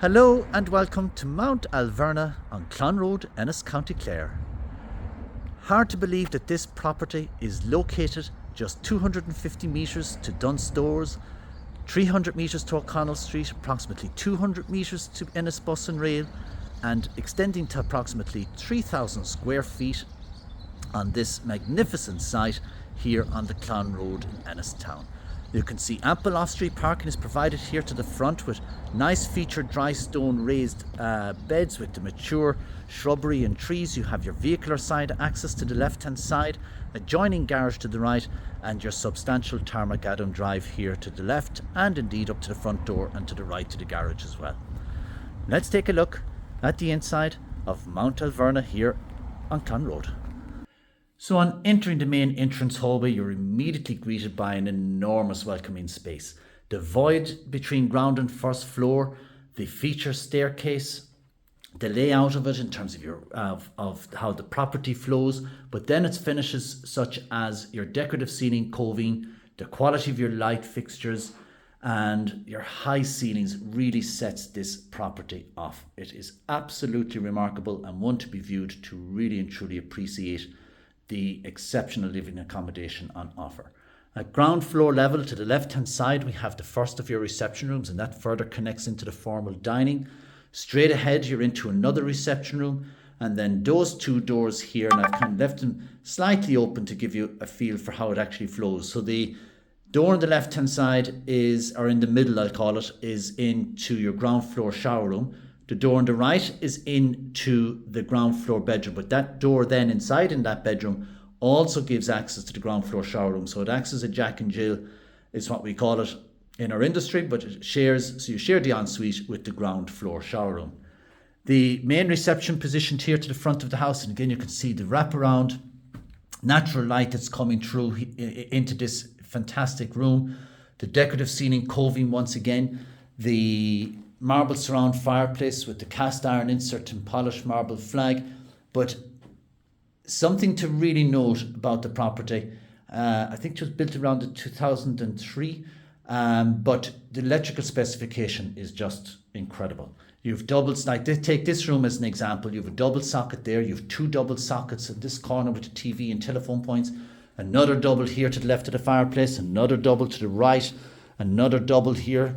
Hello and welcome to Mount Alverna on Clon Road, Ennis, County Clare. Hard to believe that this property is located just 250 metres to Dunstores, 300 metres to O'Connell Street, approximately 200 metres to Ennis Bus and Rail, and extending to approximately 3,000 square feet on this magnificent site here on the Clon Road in Ennis Town. You can see ample off-street parking is provided here to the front with nice featured dry stone raised beds with the mature shrubbery and trees. You have your vehicular side access to the left hand side, adjoining garage to the right, and your substantial tarmac Adam drive here to the left, and indeed up to the front door and to the right to the garage as well. Let's take a look at the inside of Mount Alverna here on Clon Road. So on entering the main entrance hallway, you're immediately greeted by an enormous welcoming space. The void between ground and first floor, the feature staircase, the layout of it in terms of how the property flows, but then its finishes such as your decorative ceiling coving, the quality of your light fixtures, and your high ceilings really sets this property off. It is absolutely remarkable and one to be viewed to really and truly appreciate the exceptional living accommodation on offer. At ground floor level to the left hand side, we have the first of your reception rooms, and that further connects into the formal dining. Straight ahead you're into another reception room, and then those two doors here, and I've kind of left them slightly open to give you a feel for how it actually flows. So the door on the left hand side is, or in the middle I'll call it, is into your ground floor shower room. The door on the right is into the ground floor bedroom, but that door then inside in that bedroom also gives access to the ground floor shower room. So it acts as a Jack and Jill, is what we call it in our industry, but it shares, so you share the ensuite with the ground floor shower room. The main reception positioned here to the front of the house, and again you can see the wraparound natural light that's coming through into this fantastic room. The decorative ceiling coving once again, the marble surround fireplace with the cast iron insert and polished marble flag. But something to really note about the property, I think it was built around 2003, but the electrical specification is just incredible. You've doubles, like take this room as an example, you have a double socket there, you have two double sockets in this corner with the TV and telephone points, another double here to the left of the fireplace, another double to the right, another double here,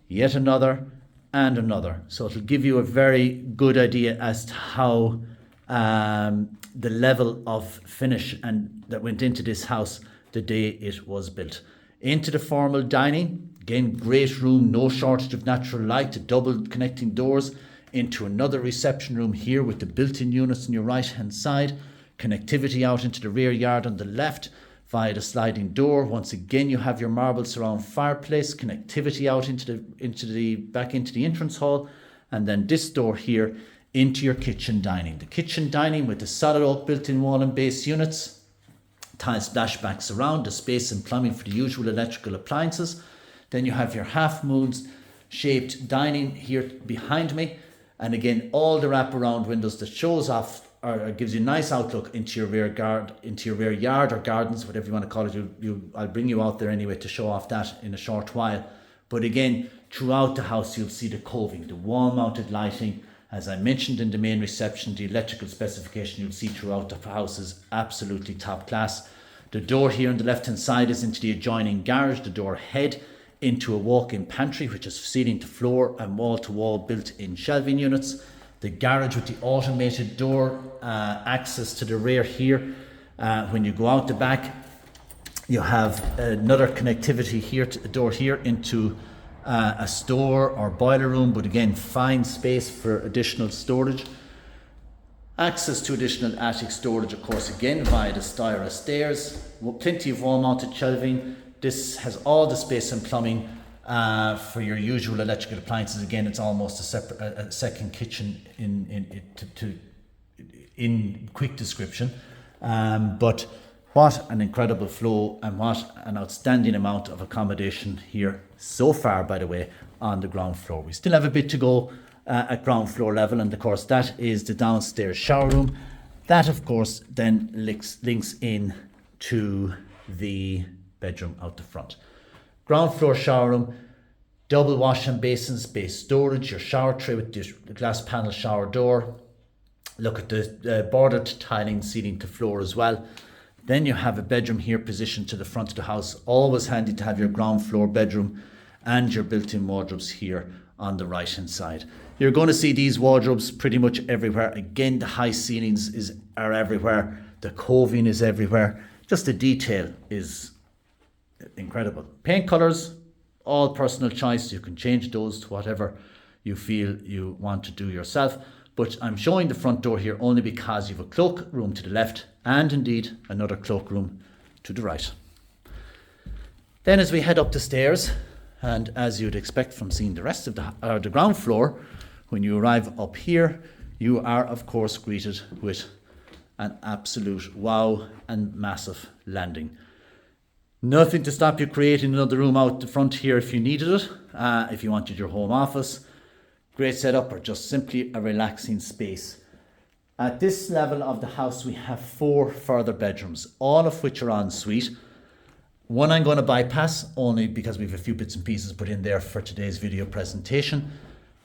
yet another, and another. So it'll give you a very good idea as to how the level of finish and that went into this house the day it was built. Into the formal dining, again great room, no shortage of natural light, the double connecting doors into another reception room here with the built-in units on your right hand side, connectivity out into the rear yard on the left via the sliding door. Once again you have your marble surround fireplace, connectivity out back into the entrance hall, and then this door here into your kitchen dining. The kitchen dining with the solid oak built-in wall and base units, tile splashbacks around, the space and plumbing for the usual electrical appliances. Then you have your half moons shaped dining here behind me, and again all the wraparound windows that shows off or gives you a nice outlook into your rear yard or gardens, whatever you want to call it. I'll bring you out there anyway to show off that in a short while. But again, throughout the house you'll see the coving, the wall mounted lighting. As I mentioned in the main reception, the electrical specification you'll see throughout the house is absolutely top class. The door here on the left hand side is into the adjoining garage. The door head into a walk-in pantry, which is ceiling to floor and wall to wall built-in shelving units. The garage with the automated door access to the rear here. When you go out the back, you have another connectivity here to the door here into a store or boiler room, but again fine space for additional storage. Access to additional attic storage, of course, again via the styra stairs. Plenty of wall mounted shelving. This has all the space and plumbing for your usual electrical appliances. Again, it's almost a second kitchen in quick description. But what an incredible flow and what an outstanding amount of accommodation here so far, by the way, on the ground floor. We still have a bit to go at ground floor level, and of course that is the downstairs shower room. That of course then links in to the bedroom out the front. Ground floor shower room, Double wash and basins, base storage, your shower tray with the glass panel shower door. Look at the bordered tiling ceiling to floor as well. Then you have a bedroom here positioned to the front of the house. Always handy to have your ground floor bedroom and your built-in wardrobes here on the right hand side. You're going to see these wardrobes pretty much everywhere. Again, the high ceilings are everywhere. The coving is everywhere. Just the detail is incredible. Paint colours, all personal choice. You can change those to whatever you feel you want to do yourself. But I'm showing the front door here only because you have a cloak room to the left and indeed another cloak room to the right. Then as we head up the stairs, and as you'd expect from seeing the rest of the ground floor, when you arrive up here, you are of course greeted with an absolute wow and massive landing. Nothing to stop you creating another room out the front here if you needed it, if you wanted your home office. Great setup, or just simply a relaxing space. At this level of the house we have 4 further bedrooms, all of which are en suite. One I'm going to bypass only because we have a few bits and pieces put in there for today's video presentation.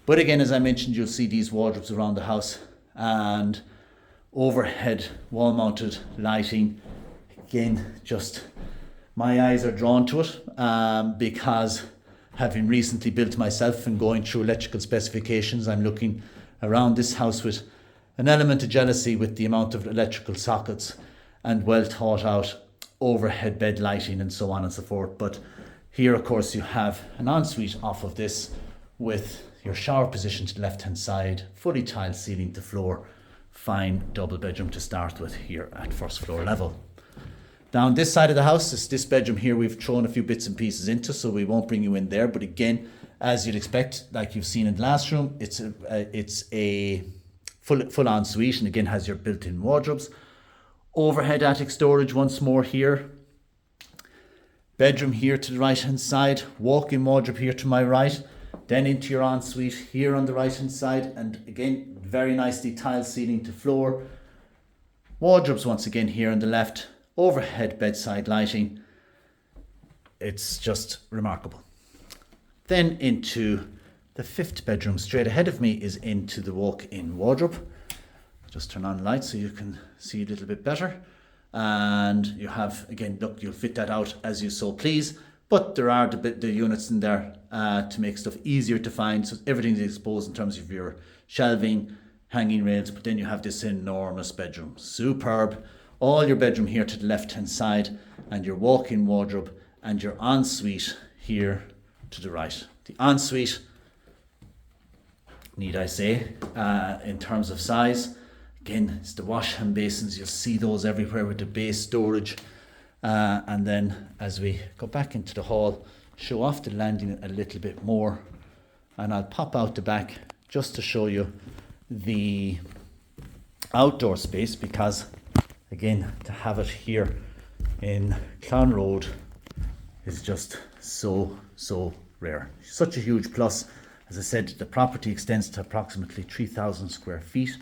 But again, as I mentioned, you'll see these wardrobes around the house and overhead wall mounted lighting. Again, just my eyes are drawn to it because having recently built myself and going through electrical specifications, I'm looking around this house with an element of jealousy with the amount of electrical sockets and well thought out overhead bed lighting and so on and so forth. But here of course you have an ensuite off of this with your shower position to the left hand side, fully tiled ceiling to floor, fine double bedroom to start with here at first floor level. Down this side of the house is this bedroom here. We've thrown a few bits and pieces into, so we won't bring you in there, but again, as you'd expect, like you've seen in the last room, it's a full en suite, and again has your built-in wardrobes. Overhead attic storage once more here. Bedroom here to the right hand side, walk-in wardrobe here to my right, then into your ensuite here on the right hand side, and again very nicely tiled ceiling to floor. Wardrobes once again here on the left, overhead bedside lighting. It's just remarkable. Then into the 5th bedroom. Straight ahead of me is into the walk-in wardrobe. Just turn on the light so you can see a little bit better. And you have, again, look, you'll fit that out as you so please, but there are the units in there to make stuff easier to find. So everything's exposed in terms of your shelving, hanging rails, but then you have this enormous bedroom. Superb. All your bedroom here to the left hand side, and your walk-in wardrobe and your ensuite here to the right. The ensuite, need I say, in terms of size, again, it's the wash hand basins. You'll see those everywhere with the base storage. And then as we go back into the hall, show off the landing a little bit more, and I'll pop out the back just to show you the outdoor space, because again, to have it here in Clon Road is just so rare. Such a huge plus. As I said, the property extends to approximately 3,000 square feet.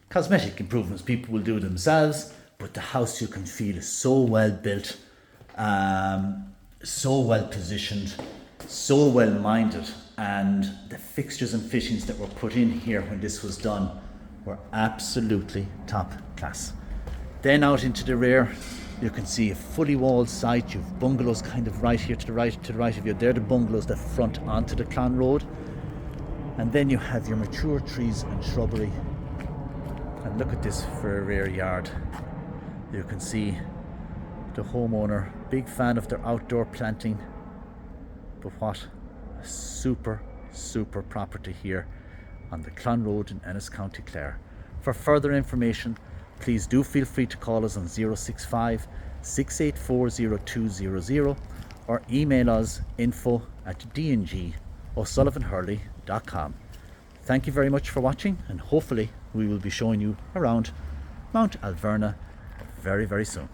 Cosmetic improvements people will do themselves, but the house, you can feel, is so well built, so well positioned, so well minded, and the fixtures and fittings that were put in here when this was done were absolutely top class. Then out into the rear, you can see a fully walled site. You've bungalows kind of right here to the right of you. They're the bungalows that front onto the Clon Road. And then you have your mature trees and shrubbery. And look at this for a rear yard. You can see the homeowner, big fan of their outdoor planting. But what a super property here on the Clon Road in Ennis, County Clare. For further information, please do feel free to call us on 065 684 0200 or email us info@dngosullivanhurley.com. Thank you very much for watching, and hopefully we will be showing you around Mount Alverna very soon.